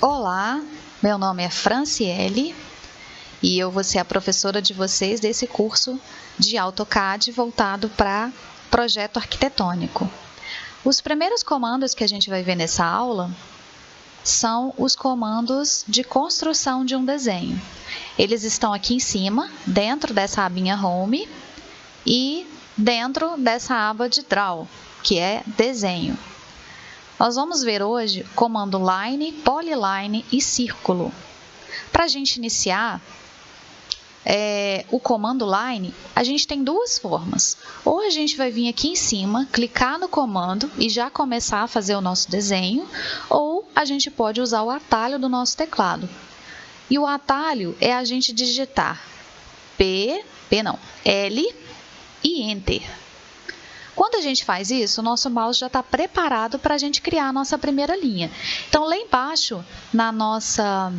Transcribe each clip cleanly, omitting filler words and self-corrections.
Olá, meu nome é Franciele e eu vou ser a professora de vocês desse curso de AutoCAD voltado para projeto arquitetônico. Os primeiros comandos que a gente vai ver nessa aula são os comandos de construção de um desenho. Eles estão aqui em cima, dentro dessa abinha Home e dentro dessa aba de Draw, que é Desenho. Nós vamos ver hoje o comando Line, Polyline e Círculo. Para a gente iniciar o comando Line, a gente tem duas formas. Ou a gente vai vir aqui em cima, clicar no comando e já começar a fazer o nosso desenho, ou a gente pode usar o atalho do nosso teclado. E o atalho é a gente digitar L e Enter. Quando a gente faz isso, o nosso mouse já está preparado para a gente criar a nossa primeira linha. Então, lá embaixo, na nossa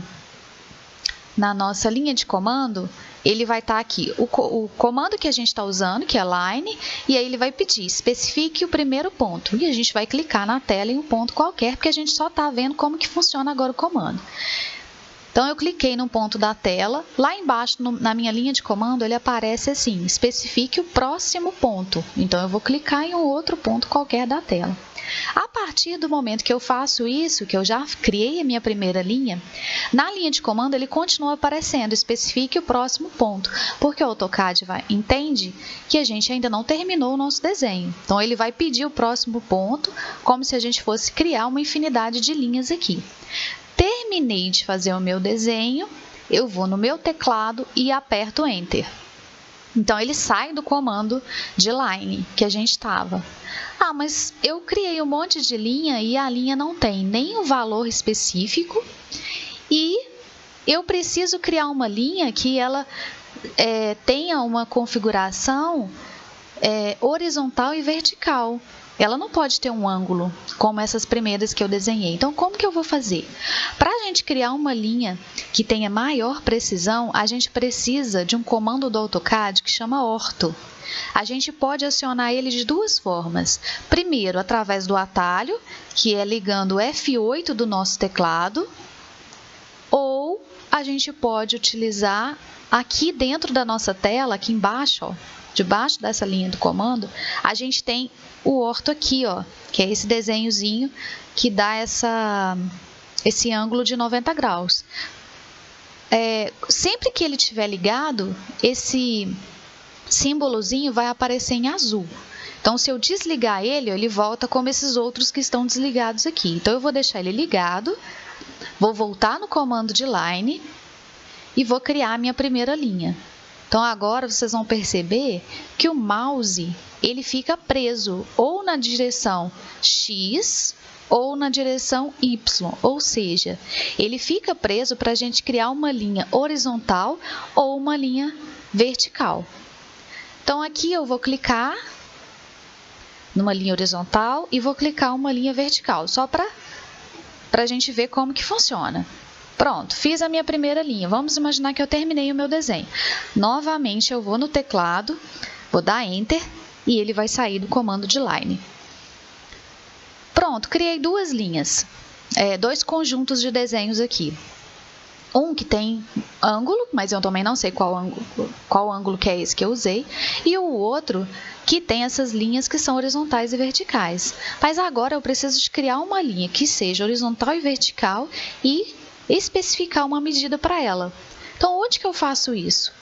linha de comando, ele vai estar aqui o comando que a gente está usando, que é Line, e aí ele vai pedir, especifique o primeiro ponto. E a gente vai clicar na tela em um ponto qualquer, porque a gente só está vendo como que funciona agora o comando. Então, eu cliquei no ponto da tela, lá embaixo na minha linha de comando ele aparece assim, especifique o próximo ponto. Então, eu vou clicar em um outro ponto qualquer da tela. A partir do momento que eu faço isso, que eu já criei a minha primeira linha, na linha de comando ele continua aparecendo, especifique o próximo ponto, porque o AutoCAD entende que a gente ainda não terminou o nosso desenho. Então, ele vai pedir o próximo ponto, como se a gente fosse criar uma infinidade de linhas aqui. Terminei de fazer o meu desenho, eu vou no meu teclado e aperto Enter. Então, ele sai do comando de Line que a gente estava. Ah, mas eu criei um monte de linha e a linha não tem nem um valor específico e eu preciso criar uma linha que ela tenha uma configuração horizontal e vertical. Ela não pode ter um ângulo, como essas primeiras que eu desenhei. Então, como que eu vou fazer? Para a gente criar uma linha que tenha maior precisão, a gente precisa de um comando do AutoCAD que chama Ortho. A gente pode acionar ele de duas formas. Primeiro, através do atalho, que é ligando o F8 do nosso teclado, ou a gente pode utilizar aqui dentro da nossa tela, aqui embaixo, ó, debaixo dessa linha do comando, a gente tem o orto aqui, ó, que é esse desenhozinho que dá esse ângulo de 90 graus. Sempre que ele estiver ligado, esse símbolozinho vai aparecer em azul. Então, se eu desligar ele, ele volta como esses outros que estão desligados aqui. Então, eu vou deixar ele ligado, vou voltar no comando de Line e vou criar a minha primeira linha. Então, agora vocês vão perceber que o mouse ele fica preso ou na direção X ou na direção Y, ou seja, ele fica preso para a gente criar uma linha horizontal ou uma linha vertical. Então, aqui eu vou clicar numa linha horizontal e vou clicar uma linha vertical, só para a gente ver como que funciona. Pronto, fiz a minha primeira linha. Vamos imaginar que eu terminei o meu desenho. Novamente, eu vou no teclado, vou dar Enter e ele vai sair do comando de Line. Pronto, criei duas linhas, dois conjuntos de desenhos aqui. Um que tem ângulo, mas eu também não sei qual ângulo que é esse que eu usei, e o outro que tem essas linhas que são horizontais e verticais. Mas agora eu preciso de criar uma linha que seja horizontal e vertical e especificar uma medida para ela. Então, onde que eu faço isso?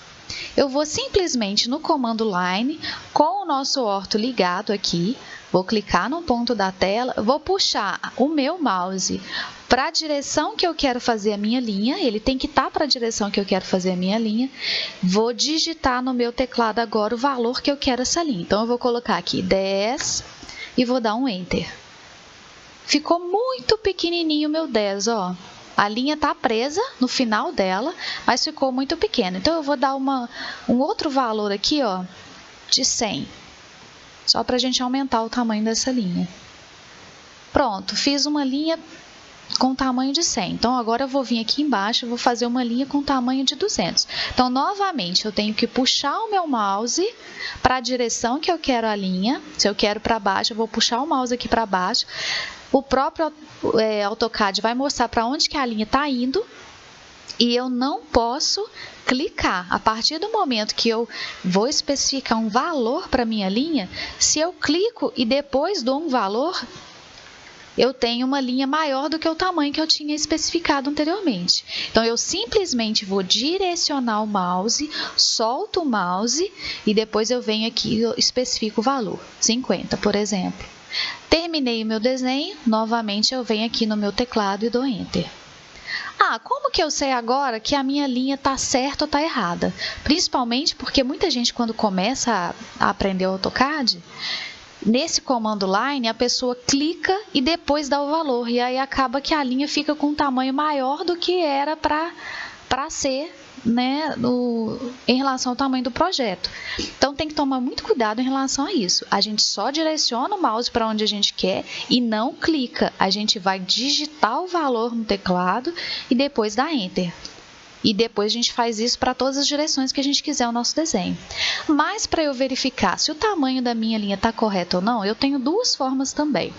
Eu vou simplesmente no comando Line, com o nosso orto ligado aqui, vou clicar no ponto da tela, vou puxar o meu mouse para a direção que eu quero fazer a minha linha, ele tem que estar para a direção que eu quero fazer a minha linha, vou digitar no meu teclado agora o valor que eu quero essa linha. Então, eu vou colocar aqui 10 e vou dar um Enter. Ficou muito pequenininho o meu 10, ó. A linha está presa no final dela, mas ficou muito pequena. Então, eu vou dar um outro valor aqui, ó, de 100. Só para a gente aumentar o tamanho dessa linha. Pronto, fiz uma linha com tamanho de 100. Então, agora eu vou vir aqui embaixo e vou fazer uma linha com tamanho de 200. Então, novamente, eu tenho que puxar o meu mouse para a direção que eu quero a linha. Se eu quero para baixo, eu vou puxar o mouse aqui para baixo. O próprio AutoCAD vai mostrar para onde que a linha está indo. E eu não posso clicar. A partir do momento que eu vou especificar um valor para minha linha, se eu clico e depois dou um valor, eu tenho uma linha maior do que o tamanho que eu tinha especificado anteriormente. Então, eu simplesmente vou direcionar o mouse, solto o mouse e depois eu venho aqui e especifico o valor, 50, por exemplo. Terminei o meu desenho, novamente eu venho aqui no meu teclado e dou Enter. Como que eu sei agora que a minha linha está certa ou está errada? Principalmente porque muita gente, quando começa a aprender o AutoCAD, nesse comando line, a pessoa clica e depois dá o valor. E aí acaba que a linha fica com um tamanho maior do que era para ser, né, em relação ao tamanho do projeto. Então, tem que tomar muito cuidado em relação a isso. A gente só direciona o mouse para onde a gente quer e não clica. A gente vai digitar o valor no teclado e depois dá Enter. E depois a gente faz isso para todas as direções que a gente quiser o nosso desenho. Mas para eu verificar se o tamanho da minha linha está correto ou não, eu tenho duas formas também.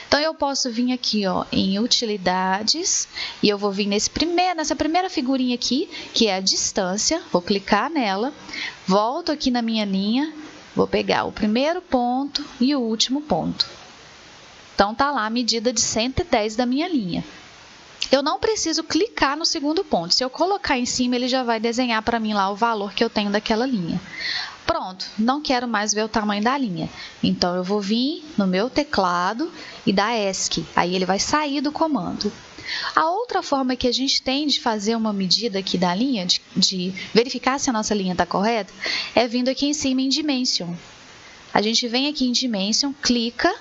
Então, eu posso vir aqui em utilidades e eu vou vir nessa primeira figurinha aqui, que é a distância. Vou clicar nela, volto aqui na minha linha, vou pegar o primeiro ponto e o último ponto. Então, tá lá a medida de 110 da minha linha. Eu não preciso clicar no segundo ponto. Se eu colocar em cima, ele já vai desenhar para mim lá o valor que eu tenho daquela linha. Pronto, não quero mais ver o tamanho da linha. Então, eu vou vir no meu teclado e dar ESC. Aí, ele vai sair do comando. A outra forma que a gente tem de fazer uma medida aqui da linha, de verificar se a nossa linha está correta, é vindo aqui em cima em Dimension. A gente vem aqui em Dimension, clica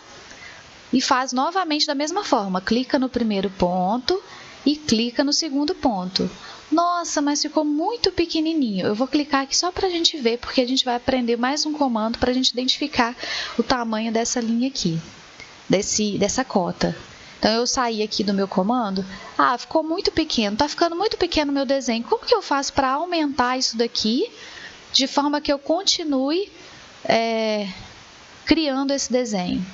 e faz novamente da mesma forma. Clica no primeiro ponto e clica no segundo ponto. Nossa, mas ficou muito pequenininho. Eu vou clicar aqui só para a gente ver, porque a gente vai aprender mais um comando para a gente identificar o tamanho dessa linha aqui, dessa cota. Então, eu saí aqui do meu comando. Ficou muito pequeno, tá ficando muito pequeno o meu desenho. Como que eu faço para aumentar isso daqui, de forma que eu continue criando esse desenho?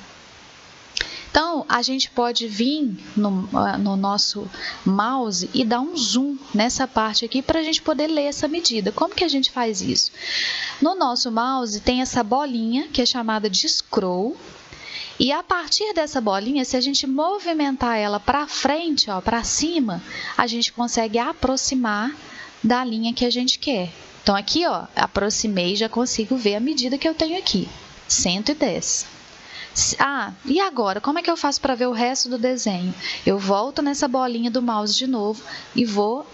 Então, a gente pode vir no nosso mouse e dar um zoom nessa parte aqui para a gente poder ler essa medida. Como que a gente faz isso? No nosso mouse tem essa bolinha que é chamada de scroll. E a partir dessa bolinha, se a gente movimentar ela para frente, para cima, a gente consegue aproximar da linha que a gente quer. Então, aqui, aproximei e já consigo ver a medida que eu tenho aqui, 110. E agora, como é que eu faço para ver o resto do desenho? Eu volto nessa bolinha do mouse de novo e vou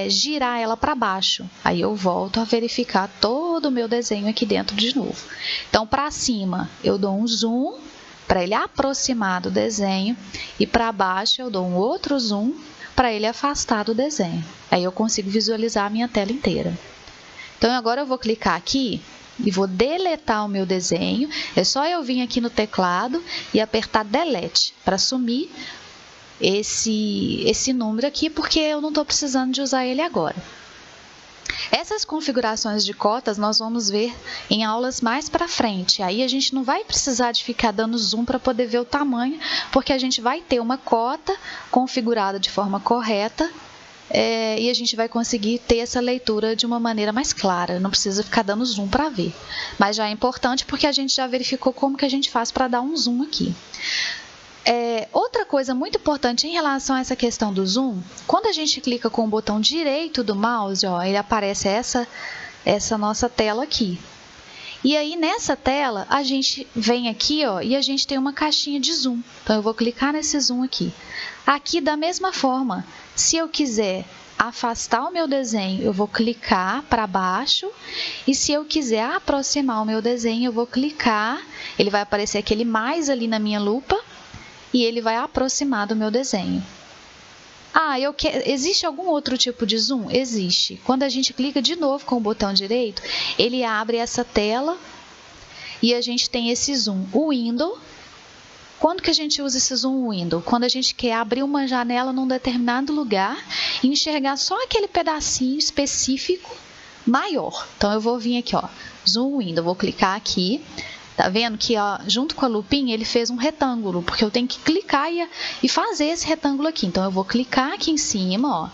girar ela para baixo. Aí eu volto a verificar todo o meu desenho aqui dentro de novo. Então, para cima, eu dou um zoom para ele aproximar do desenho e para baixo eu dou um outro zoom para ele afastar do desenho. Aí eu consigo visualizar a minha tela inteira. Então, agora eu vou clicar aqui e vou deletar o meu desenho. É só eu vir aqui no teclado e apertar Delete para sumir esse número aqui, porque eu não estou precisando de usar ele agora. Essas configurações de cotas nós vamos ver em aulas mais para frente. Aí a gente não vai precisar de ficar dando zoom para poder ver o tamanho, porque a gente vai ter uma cota configurada de forma correta. E a gente vai conseguir ter essa leitura de uma maneira mais clara, não precisa ficar dando zoom para ver. Mas já é importante porque a gente já verificou como que a gente faz para dar um zoom aqui. Outra coisa muito importante em relação a essa questão do zoom, quando a gente clica com o botão direito do mouse, ele aparece essa nossa tela aqui. E aí, nessa tela, a gente vem aqui e a gente tem uma caixinha de zoom. Então, eu vou clicar nesse zoom aqui. Aqui, da mesma forma, se eu quiser afastar o meu desenho, eu vou clicar para baixo. E se eu quiser aproximar o meu desenho, eu vou clicar. Ele vai aparecer aquele mais ali na minha lupa e ele vai aproximar do meu desenho. Existe algum outro tipo de zoom? Existe. Quando a gente clica de novo com o botão direito, ele abre essa tela e a gente tem esse zoom. O Windows Quando que a gente usa esse zoom window? Quando a gente quer abrir uma janela num determinado lugar e enxergar só aquele pedacinho específico maior. Então, eu vou vir aqui, ó, zoom window, vou clicar aqui. Tá vendo que, ó, junto com a lupinha ele fez um retângulo, porque eu tenho que clicar e fazer esse retângulo aqui. Então, eu vou clicar aqui em cima, ó.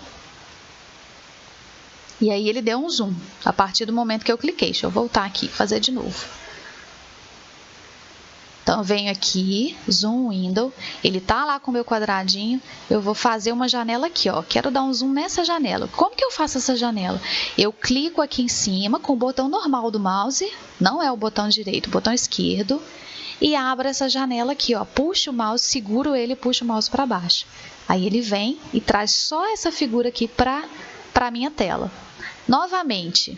E aí ele deu um zoom, a partir do momento que eu cliquei. Deixa eu voltar aqui, fazer de novo. Então, eu venho aqui, zoom window, ele tá lá com o meu quadradinho, eu vou fazer uma janela aqui, ó. Quero dar um zoom nessa janela. Como que eu faço essa janela? Eu clico aqui em cima com o botão normal do mouse, não é o botão direito, o botão esquerdo, e abro essa janela aqui, ó. Puxo o mouse, seguro ele e puxo o mouse para baixo. Aí ele vem e traz só essa figura aqui para a minha tela. Novamente,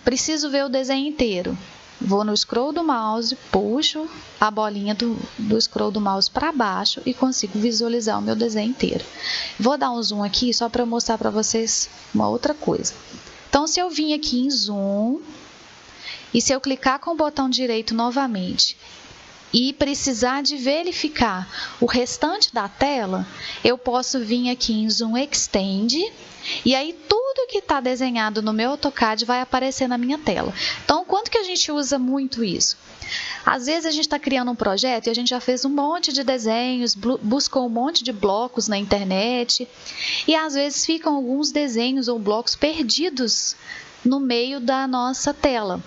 preciso ver o desenho inteiro. Vou no scroll do mouse, puxo a bolinha do scroll do mouse para baixo e consigo visualizar o meu desenho inteiro. Vou dar um zoom aqui só para mostrar para vocês uma outra coisa. Então, se eu vim aqui em zoom e se eu clicar com o botão direito novamente e precisar de verificar o restante da tela, eu posso vir aqui em zoom extend e aí tudo que está desenhado no meu AutoCAD vai aparecer na minha tela. Então, quando que a gente usa muito isso? Às vezes a gente está criando um projeto e a gente já fez um monte de desenhos, buscou um monte de blocos na internet e às vezes ficam alguns desenhos ou blocos perdidos no meio da nossa tela.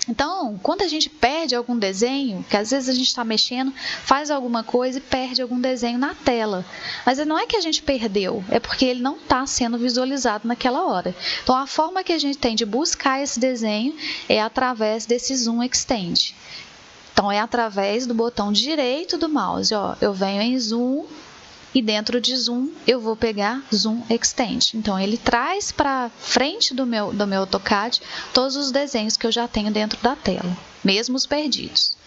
Então, quando a gente perde algum desenho, que às vezes a gente está mexendo, faz alguma coisa e perde algum desenho na tela. Mas não é que a gente perdeu, é porque ele não está sendo visualizado naquela hora. Então, a forma que a gente tem de buscar esse desenho é através desse Zoom Extend. Então, é através do botão direito do mouse. Ó, eu venho em Zoom e dentro de Zoom eu vou pegar Zoom Extend. Então, ele traz para frente do meu AutoCAD todos os desenhos que eu já tenho dentro da tela, mesmo os perdidos.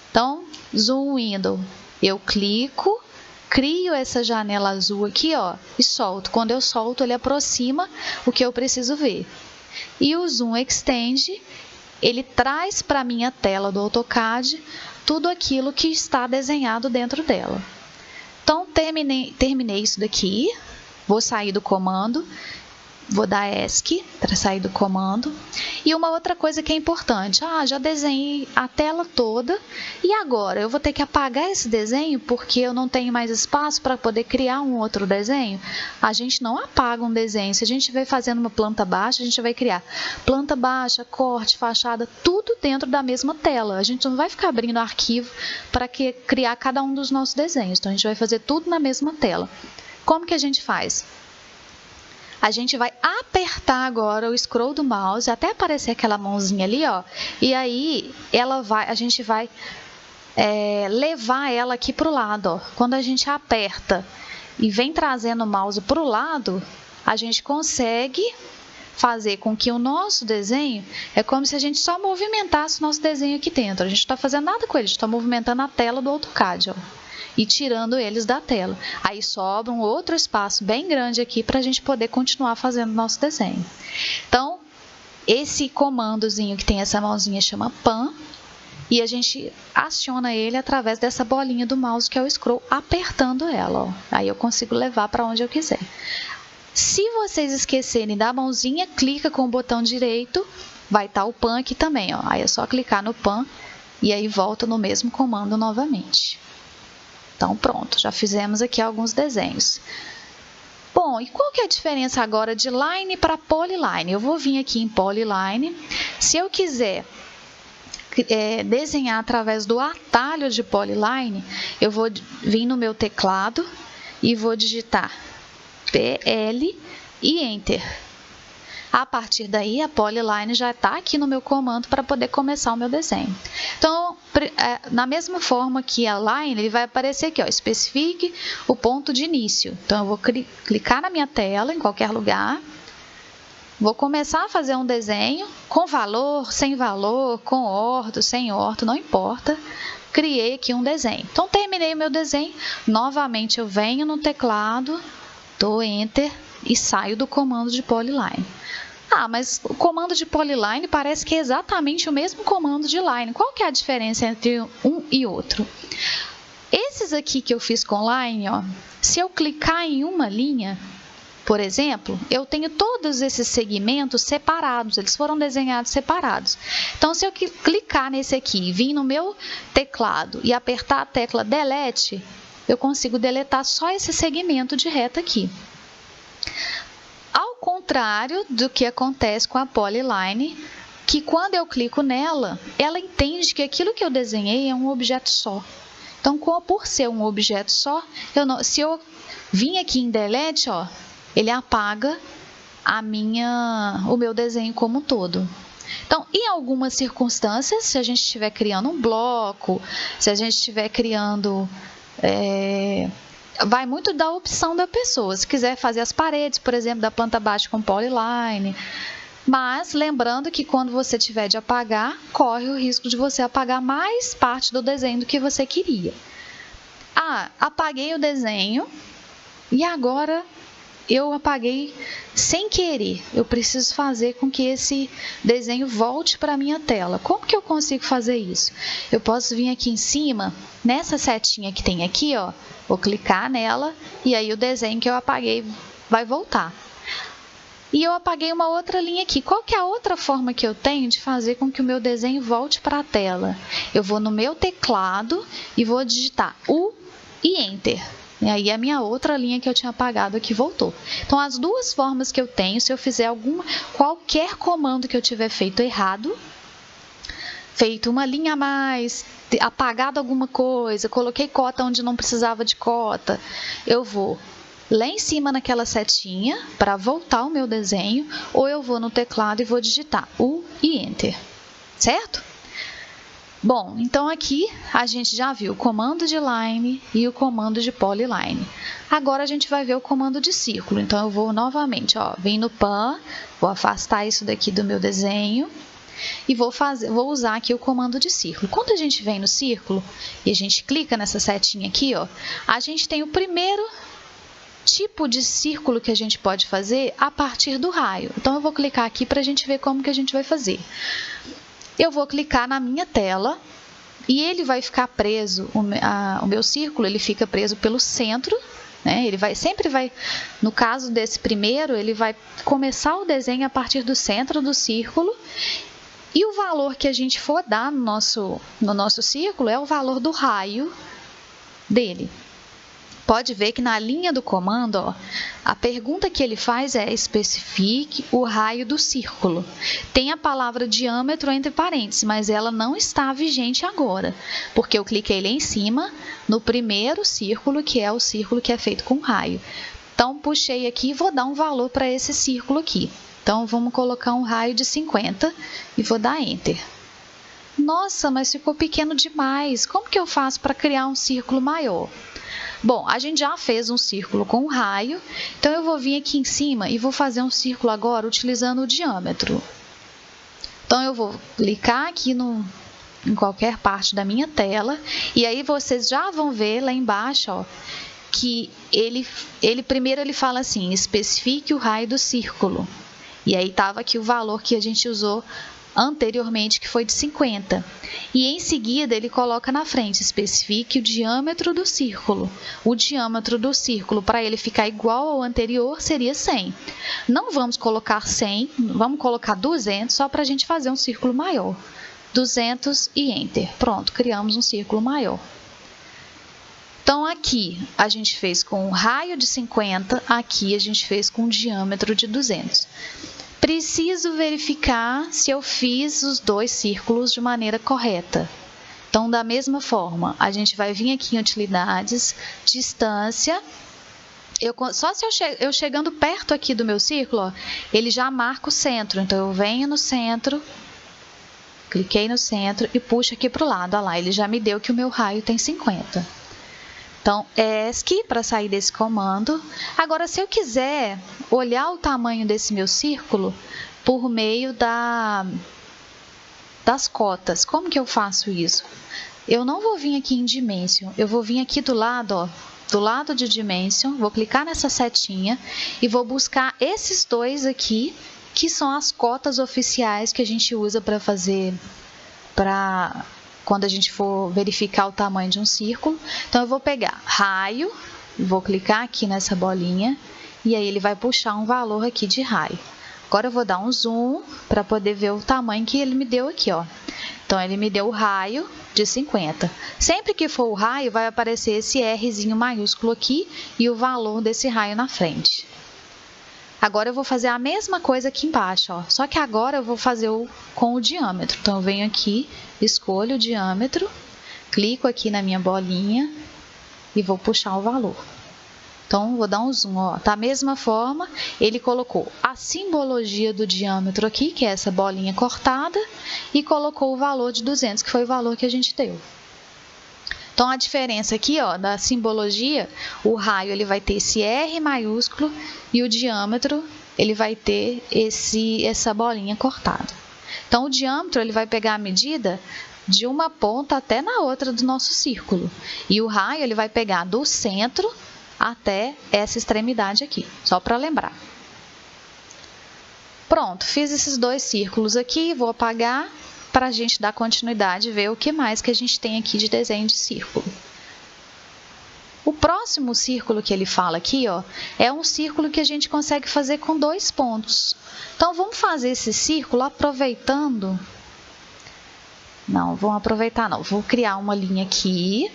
Então, Zoom Window, eu clico, crio essa janela azul aqui, ó, e solto. Quando eu solto, ele aproxima o que eu preciso ver. E o Zoom Extend, ele traz para a minha tela do AutoCAD tudo aquilo que está desenhado dentro dela. Então, terminei isso daqui, vou sair do comando, vou dar ESC para sair do comando. E uma outra coisa que é importante, já desenhei a tela toda e agora eu vou ter que apagar esse desenho porque eu não tenho mais espaço para poder criar um outro desenho? A gente não apaga um desenho, se a gente vai fazendo uma planta baixa, a gente vai criar planta baixa, corte, fachada, tudo dentro da mesma tela. A gente não vai ficar abrindo arquivo para criar cada um dos nossos desenhos, então a gente vai fazer tudo na mesma tela. Como que a gente faz? A gente vai apertar agora o scroll do mouse até aparecer aquela mãozinha ali, ó. E aí a gente vai levar ela aqui para o lado, ó. Quando a gente aperta e vem trazendo o mouse para o lado, a gente consegue fazer com que o nosso desenho é como se a gente só movimentasse o nosso desenho aqui dentro. A gente não está fazendo nada com ele, a gente está movimentando a tela do AutoCAD, ó, e tirando eles da tela. Aí sobra um outro espaço bem grande aqui para a gente poder continuar fazendo o nosso desenho. Então, esse comandozinho que tem essa mãozinha chama Pan, e a gente aciona ele através dessa bolinha do mouse que é o scroll, apertando ela, ó. Aí eu consigo levar para onde eu quiser. Se vocês esquecerem da mãozinha, clica com o botão direito, vai estar o Pan aqui também, ó. Aí é só clicar no Pan e aí volta no mesmo comando novamente. Então, pronto, já fizemos aqui alguns desenhos. Bom, e qual que é a diferença agora de line para polyline? Eu vou vir aqui em polyline. Se eu quiser desenhar através do atalho de polyline, eu vou vir no meu teclado e vou digitar PL e Enter. A partir daí, a polyline já está aqui no meu comando para poder começar o meu desenho. Então, na mesma forma que a line, ele vai aparecer aqui, ó, especifique o ponto de início. Então, eu vou clicar na minha tela, em qualquer lugar. Vou começar a fazer um desenho com valor, sem valor, com orto, sem orto, não importa. Criei aqui um desenho. Então, terminei o meu desenho. Novamente, eu venho no teclado, dou Enter e saio do comando de polyline. Ah, mas o comando de polyline parece que é exatamente o mesmo comando de line. Qual que é a diferença entre um e outro? Esses aqui que eu fiz com line, ó, se eu clicar em uma linha, por exemplo, eu tenho todos esses segmentos separados, eles foram desenhados separados. Então, se eu clicar nesse aqui, vir no meu teclado e apertar a tecla Delete, eu consigo deletar só esse segmento de reta aqui. Ao contrário do que acontece com a polyline, que quando eu clico nela, ela entende que aquilo que eu desenhei é um objeto só. Então, por ser um objeto só, se eu vim aqui em Delete, ó, ele apaga o meu desenho como um todo. Então, em algumas circunstâncias, se a gente estiver criando um bloco, se a gente estiver criando... vai muito da opção da pessoa. Se quiser fazer as paredes, por exemplo, da planta baixa com polyline. Mas, lembrando que quando você tiver de apagar, corre o risco de você apagar mais parte do desenho do que você queria. Ah, apaguei o desenho e agora eu apaguei sem querer. Eu preciso fazer com que esse desenho volte para a minha tela. Como que eu consigo fazer isso? Eu posso vir aqui em cima, nessa setinha que tem aqui, ó, vou clicar nela e aí o desenho que eu apaguei vai voltar. E eu apaguei uma outra linha aqui. Qual que é a outra forma que eu tenho de fazer com que o meu desenho volte para a tela? Eu vou no meu teclado e vou digitar U e Enter. E aí a minha outra linha que eu tinha apagado aqui voltou. Então, as duas formas que eu tenho, se eu fizer qualquer comando que eu tiver feito errado, feito uma linha a mais, apagado alguma coisa, coloquei cota onde não precisava de cota, eu vou lá em cima naquela setinha para voltar o meu desenho, ou eu vou no teclado e vou digitar U e Enter, certo? Bom, então aqui a gente já viu o comando de line e o comando de polyline. Agora a gente vai ver o comando de círculo. Então eu vou novamente, ó, vem no pan, vou afastar isso daqui do meu desenho e vou usar aqui o comando de círculo. Quando a gente vem no círculo e a gente clica nessa setinha aqui, ó, a gente tem o primeiro tipo de círculo que a gente pode fazer a partir do raio. Então, eu vou clicar aqui para a gente ver como que a gente vai fazer. Eu vou clicar na minha tela e ele vai ficar preso, o meu círculo, ele fica preso pelo centro, né? Ele sempre vai, no caso desse primeiro, ele vai começar o desenho a partir do centro do círculo e o valor que a gente for dar no nosso círculo é o valor do raio dele. Pode ver que na linha do comando, ó, a pergunta que ele faz é especifique o raio do círculo. Tem a palavra diâmetro entre parênteses, mas ela não está vigente agora, porque eu cliquei lá em cima no primeiro círculo, que é o círculo que é feito com raio. Então, puxei aqui e vou dar um valor para esse círculo aqui. Então, vamos colocar um raio de 50 e vou dar Enter. Nossa, mas ficou pequeno demais. Como que eu faço para criar um círculo maior? Bom, a gente já fez um círculo com raio, então eu vou vir aqui em cima e vou fazer um círculo agora utilizando o diâmetro. Então, eu vou clicar aqui em qualquer parte da minha tela e aí vocês já vão ver lá embaixo, ó, que primeiro ele fala assim, especifique o raio do círculo. E aí estava aqui o valor que a gente usou anteriormente, que foi de 50. E em seguida ele coloca na frente, especifique o diâmetro do círculo. O diâmetro do círculo, para ele ficar igual ao anterior, seria 100. Não vamos colocar 100, vamos colocar 200, só para a gente fazer um círculo maior. 200 e Enter. Pronto, criamos um círculo maior. Então, aqui a gente fez com um raio de 50, aqui a gente fez com um diâmetro de 200. Preciso verificar se eu fiz os dois círculos de maneira correta. Então, da mesma forma, a gente vai vir aqui em utilidades, distância. Só se eu chegando perto aqui do meu círculo, ó, ele já marca o centro. Então, eu venho no centro, cliquei no centro e puxo aqui para o lado. Olha lá, ele já me deu que o meu raio tem 50. Então, ESC para sair desse comando. Agora, se eu quiser olhar o tamanho desse meu círculo por meio das cotas, como que eu faço isso? Eu não vou vir aqui em Dimension, eu vou vir aqui do lado, ó, do lado de Dimension, vou clicar nessa setinha e vou buscar esses dois aqui, que são as cotas oficiais que a gente usa para fazer, quando a gente for verificar o tamanho de um círculo. Então, eu vou pegar raio, vou clicar aqui nessa bolinha, e aí ele vai puxar um valor aqui de raio. Agora eu vou dar um zoom para poder ver o tamanho que ele me deu aqui, ó. Então, ele me deu o raio de 50. Sempre que for o raio, vai aparecer esse Rzinho maiúsculo aqui e o valor desse raio na frente. Agora eu vou fazer a mesma coisa aqui embaixo, ó. Só que agora eu vou fazer com o diâmetro. Então, eu venho aqui, escolho o diâmetro, clico aqui na minha bolinha e vou puxar o valor. Então, vou dar um zoom, ó. Da mesma forma, ele colocou a simbologia do diâmetro aqui, que é essa bolinha cortada, e colocou o valor de 200, que foi o valor que a gente deu. Então, a diferença aqui, ó, da simbologia, o raio ele vai ter esse R maiúsculo e o diâmetro ele vai ter essa bolinha cortada. Então, o diâmetro ele vai pegar a medida de uma ponta até na outra do nosso círculo. E o raio ele vai pegar do centro até essa extremidade aqui, só para lembrar. Pronto, fiz esses dois círculos aqui, vou apagar para a gente dar continuidade e ver o que mais que a gente tem aqui de desenho de círculo. O próximo círculo que ele fala aqui, ó, é um círculo que a gente consegue fazer com 2 pontos. Então, vamos fazer esse círculo aproveitando... Não, vamos aproveitar não. Vou criar uma linha aqui.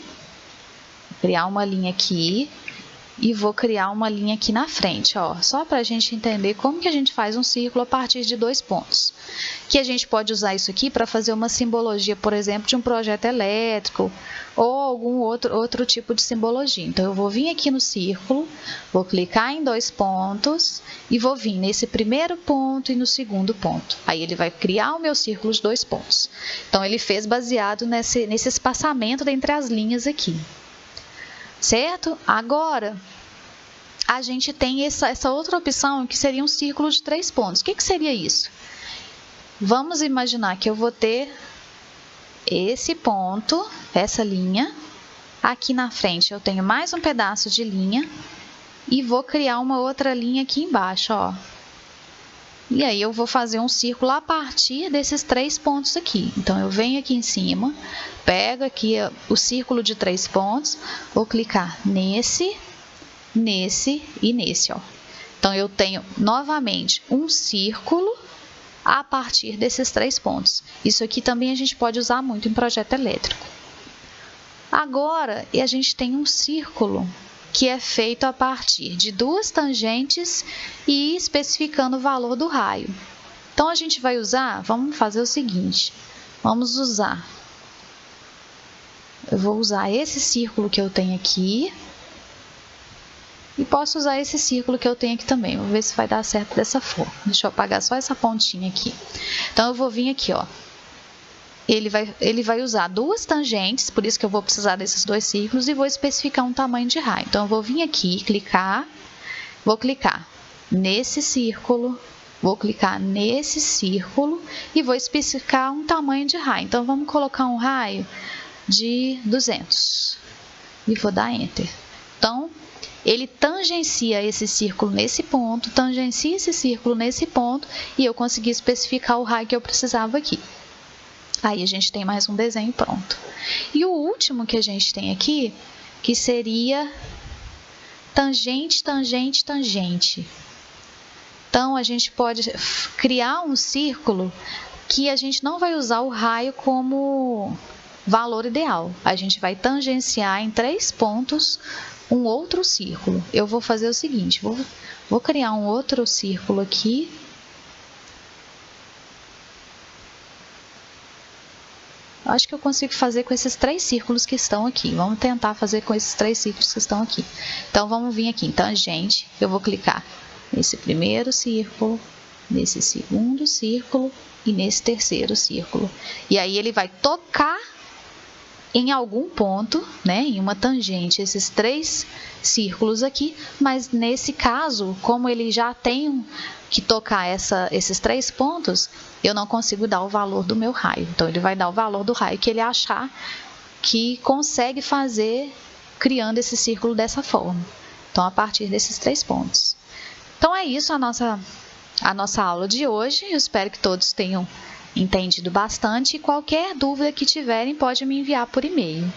E vou criar uma linha aqui na frente, ó, só para a gente entender como que a gente faz um círculo a partir de 2 pontos. Que a gente pode usar isso aqui para fazer uma simbologia, por exemplo, de um projeto elétrico ou algum outro tipo de simbologia. Então, eu vou vir aqui no círculo, vou clicar em 2 pontos e vou vir nesse primeiro ponto e no segundo ponto. Aí, ele vai criar o meu círculo de 2 pontos. Então, ele fez baseado nesse espaçamento entre as linhas aqui. Certo? Agora, a gente tem essa outra opção que seria um círculo de 3 pontos. O que seria isso? Vamos imaginar que eu vou ter esse ponto, essa linha. Aqui na frente eu tenho mais um pedaço de linha e vou criar uma outra linha aqui embaixo, ó. E aí, eu vou fazer um círculo a partir desses 3 pontos aqui. Então, eu venho aqui em cima, pego aqui o círculo de 3 pontos, vou clicar nesse e nesse, ó. Então, eu tenho novamente um círculo a partir desses 3 pontos. Isso aqui também a gente pode usar muito em projeto elétrico. Agora, a gente tem um círculo que é feito a partir de 2 tangentes e especificando o valor do raio. Então, a gente vai usar, vamos fazer o seguinte, eu vou usar esse círculo que eu tenho aqui e posso usar esse círculo que eu tenho aqui também. Vou ver se vai dar certo dessa forma. Deixa eu apagar só essa pontinha aqui. Então, eu vou vir aqui, ó. Ele vai usar 2 tangentes, por isso que eu vou precisar desses 2 círculos, e vou especificar um tamanho de raio. Então, eu vou vir aqui, vou clicar nesse círculo, vou clicar nesse círculo e vou especificar um tamanho de raio. Então, vamos colocar um raio de 200 e vou dar Enter. Então, ele tangencia esse círculo nesse ponto, tangencia esse círculo nesse ponto e eu consegui especificar o raio que eu precisava aqui. Aí, a gente tem mais um desenho pronto. E o último que a gente tem aqui, que seria tangente, tangente, tangente. Então, a gente pode criar um círculo que a gente não vai usar o raio como valor ideal. A gente vai tangenciar em 3 pontos um outro círculo. Eu vou fazer o seguinte, vou criar um outro círculo aqui. Acho que eu consigo fazer com esses 3 círculos que estão aqui. Vamos tentar fazer com esses 3 círculos que estão aqui. Então, vamos vir aqui em tangente. Eu vou clicar nesse primeiro círculo, nesse segundo círculo e nesse terceiro círculo. E aí, ele vai tocar em algum ponto, né, em uma tangente, esses 3 círculos aqui. Mas, nesse caso, como ele já tem que tocar esses 3 pontos, eu não consigo dar o valor do meu raio. Então, ele vai dar o valor do raio que ele achar que consegue fazer criando esse círculo dessa forma. Então, a partir desses 3 pontos. Então, é isso a nossa a nossa aula de hoje. Eu espero que todos tenham entendido bastante e qualquer dúvida que tiverem pode me enviar por e-mail.